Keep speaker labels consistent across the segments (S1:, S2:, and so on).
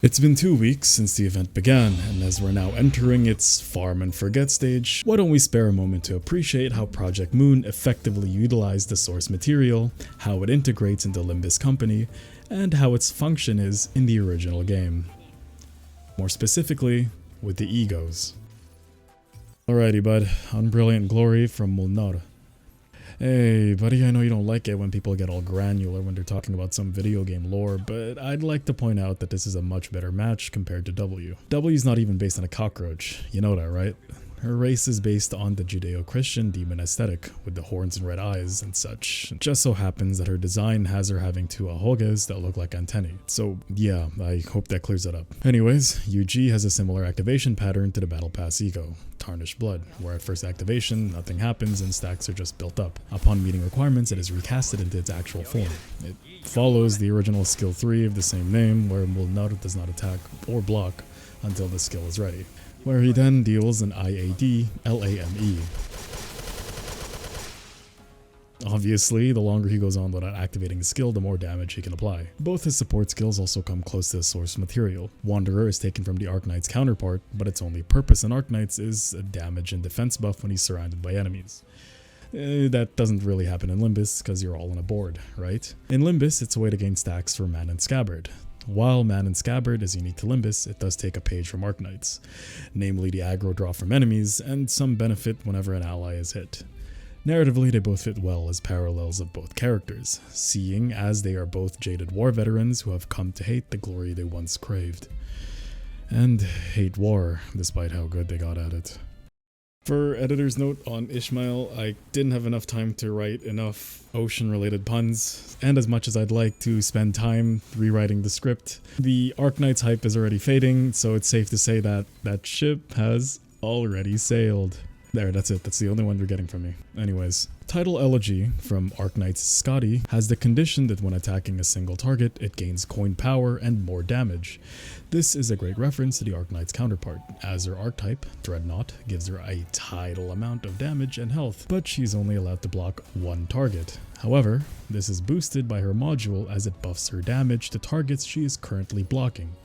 S1: It's been 2 weeks since the event began, and as we're now entering its farm and forget stage, why don't we spare a moment to appreciate how Project Moon effectively utilized the source material, how it integrates into Limbus Company, and how its function is in the original game. More specifically, with the egos. Alrighty bud, Unbrilliant Glory from Mulnar. Hey buddy, I know you don't like it when people get all granular when they're talking about some video game lore, but I'd like to point out that this is a much better match compared to W. W's not even based on a cockroach, you know that, right? Her race is based on the Judeo-Christian demon aesthetic, with the horns and red eyes and such. It just so happens that her design has her having two ahoges that look like antennae. So yeah, I hope that clears that up. Anyways, UG has a similar activation pattern to the Battle Pass ego, Tarnished Blood, where at first activation, nothing happens and stacks are just built up. Upon meeting requirements, it is recasted into its actual form. It follows the original skill 3 of the same name, where Mulnar does not attack or block until the skill is ready, where he then deals an IAD LAME. Obviously, the longer he goes on without activating the skill, the more damage he can apply. Both his support skills also come close to the source material. Wanderer is taken from the Arknights counterpart, but its only purpose in Arknights is a damage and defense buff when he's surrounded by enemies. That doesn't really happen in Limbus, because you're all on a board, right? In Limbus, it's a way to gain stacks for Man and Scabbard. While Man and Scabbard is unique to Limbus, it does take a page from Arknights, namely the aggro draw from enemies, and some benefit whenever an ally is hit. Narratively, they both fit well as parallels of both characters, seeing as they are both jaded war veterans who have come to hate the glory they once craved. And hate war, despite how good they got at it. For editor's note on Ishmael, I didn't have enough time to write enough ocean-related puns, and as much as I'd like to spend time rewriting the script, the Arknights hype is already fading, so it's safe to say that that ship has already sailed. There, that's it. That's the only one you're getting from me. Anyways, Tidal Elegy from Arknights Skadi has the condition that when attacking a single target, it gains coin power and more damage. This is a great reference to the Arknights counterpart, as her archetype, Dreadnought, gives her a tidal amount of damage and health, but she's only allowed to block one target. However, this is boosted by her module as it buffs her damage to targets she is currently blocking,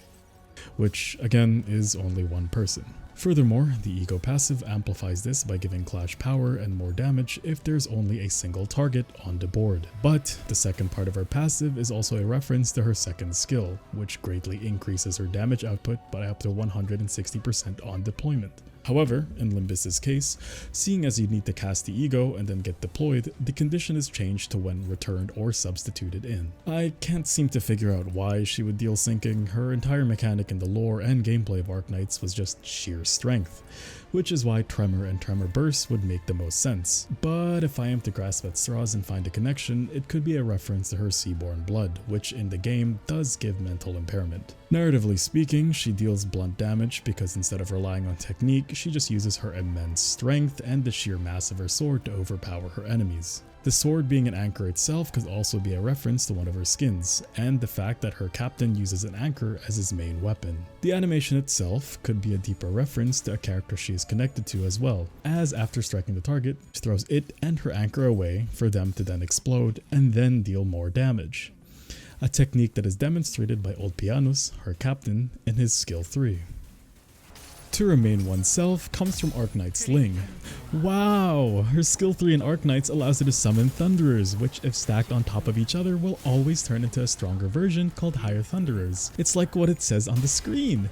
S1: which again is only one person. Furthermore, the ego passive amplifies this by giving clash power and more damage if there's only a single target on the board. But the second part of her passive is also a reference to her second skill, which greatly increases her damage output by up to 160% on deployment. However, in Limbus's case, seeing as you need to cast the ego and then get deployed, the condition is changed to when returned or substituted in. I can't seem to figure out why she would deal sinking. Her entire mechanic in the lore and gameplay of Arknights was just sheer strength, which is why Tremor and Tremor Burst would make the most sense. But if I am to grasp at straws and find a connection, it could be a reference to her Seaborn blood, which in the game does give mental impairment. Narratively speaking, she deals blunt damage because instead of relying on technique, she just uses her immense strength and the sheer mass of her sword to overpower her enemies. The sword being an anchor itself could also be a reference to one of her skins, and the fact that her captain uses an anchor as his main weapon. The animation itself could be a deeper reference to a character she is connected to as well, as after striking the target, she throws it and her anchor away for them to then explode and then deal more damage. A technique that is demonstrated by Old Pianus, her captain, in his skill 3. To remain oneself comes from Arknights Ling. Wow! Her skill 3 in Arknights allows her to summon Thunderers, which if stacked on top of each other will always turn into a stronger version called Higher Thunderers. It's like what it says on the screen.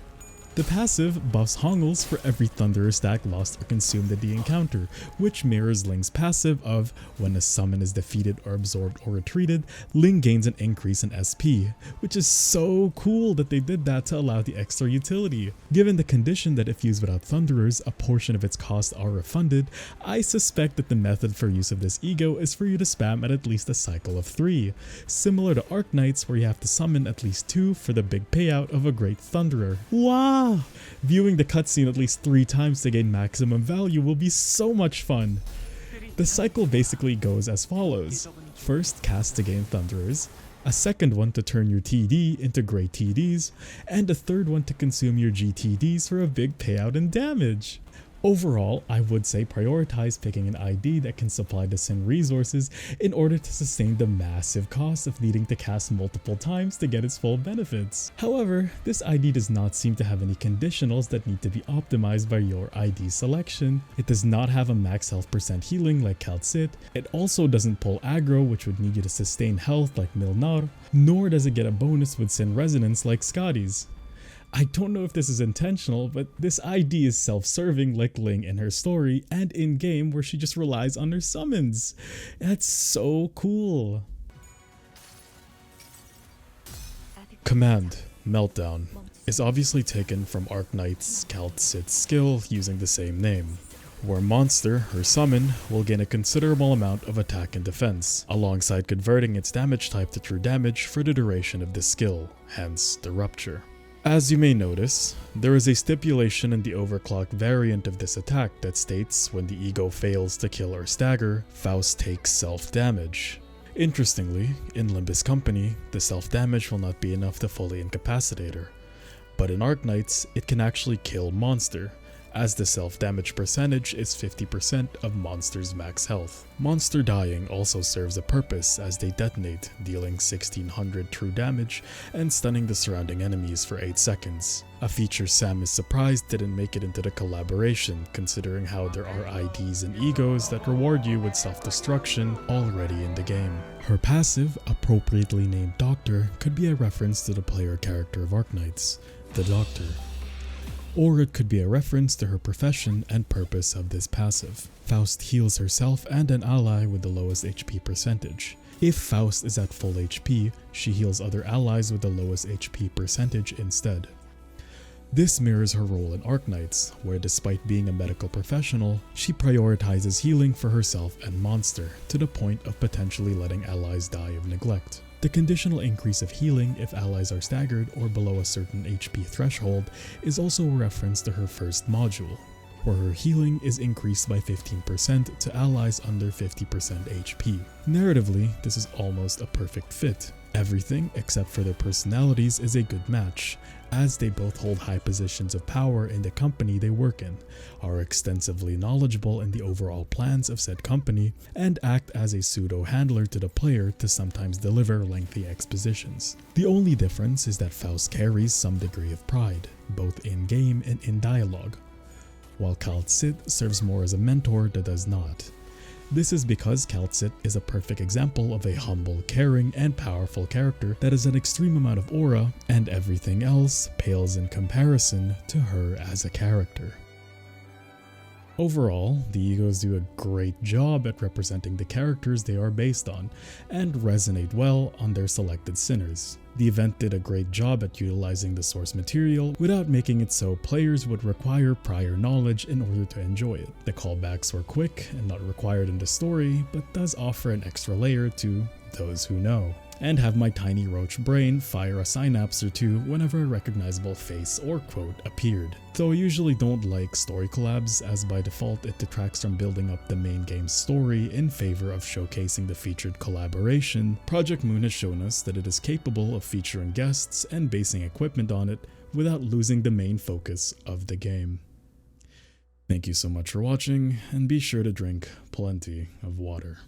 S1: The passive buffs Hongles for every Thunderer stack lost or consumed at the encounter, which mirrors Ling's passive of when a summon is defeated or absorbed or retreated, Ling gains an increase in SP, which is so cool that they did that to allow the extra utility. Given the condition that if used without Thunderers, a portion of its costs are refunded, I suspect that the method for use of this ego is for you to spam at least a cycle of 3, similar to Arknights where you have to summon at least 2 for the big payout of a great Thunderer. Wow! Viewing the cutscene at least 3 times to gain maximum value will be so much fun. The cycle basically goes as follows. First, cast to gain Thunderers, a second one to turn your TD into great TDs, and a third one to consume your GTDs for a big payout in damage. Overall, I would say prioritize picking an ID that can supply the Sin resources in order to sustain the massive cost of needing to cast multiple times to get its full benefits. However, this ID does not seem to have any conditionals that need to be optimized by your ID selection. It does not have a max health percent healing like Kal'tsit. It also doesn't pull aggro, which would need you to sustain health like Milnar, nor does it get a bonus with Sin resonance like Skadi's. I don't know if this is intentional, but this ID is self-serving like Ling in her story and in-game where she just relies on her summons. That's so cool. Command, Meltdown, is obviously taken from Arknights' Kal'tsit's skill using the same name, where monster, her summon, will gain a considerable amount of attack and defense, alongside converting its damage type to true damage for the duration of this skill, hence the rupture. As you may notice, there is a stipulation in the overclocked variant of this attack that states when the ego fails to kill or stagger, Faust takes self-damage. Interestingly, in Limbus Company, the self-damage will not be enough to fully incapacitate her, but in Arknights, it can actually kill monster, as the self-damage percentage is 50% of monster's max health. Monster dying also serves a purpose as they detonate, dealing 1600 true damage and stunning the surrounding enemies for 8 seconds. A feature Sam is surprised didn't make it into the collaboration, considering how there are IDs and egos that reward you with self-destruction already in the game. Her passive, appropriately named Doctor, could be a reference to the player character of Arknights, the Doctor. Or it could be a reference to her profession and purpose of this passive. Faust heals herself and an ally with the lowest HP percentage. If Faust is at full HP, she heals other allies with the lowest HP percentage instead. This mirrors her role in Arknights, where despite being a medical professional, she prioritizes healing for herself and monster, to the point of potentially letting allies die of neglect. The conditional increase of healing if allies are staggered or below a certain HP threshold is also a reference to her first module, where her healing is increased by 15% to allies under 50% HP. Narratively, this is almost a perfect fit. Everything except for their personalities is a good match, as they both hold high positions of power in the company they work in, are extensively knowledgeable in the overall plans of said company, and act as a pseudo-handler to the player to sometimes deliver lengthy expositions. The only difference is that Faust carries some degree of pride, both in-game and in dialogue, while Kal'tsit serves more as a mentor that does not. This is because Kal'tsit is a perfect example of a humble, caring, and powerful character that has an extreme amount of aura, and everything else pales in comparison to her as a character. Overall, the egos do a great job at representing the characters they are based on, and resonate well on their selected sinners. The event did a great job at utilizing the source material without making it so players would require prior knowledge in order to enjoy it. The callbacks were quick and not required in the story, but does offer an extra layer to those who know, and have my tiny roach brain fire a synapse or two whenever a recognizable face or quote appeared. Though I usually don't like story collabs, as by default it detracts from building up the main game's story in favor of showcasing the featured collaboration, Project Moon has shown us that it is capable of featuring guests and basing equipment on it without losing the main focus of the game. Thank you so much for watching, and be sure to drink plenty of water.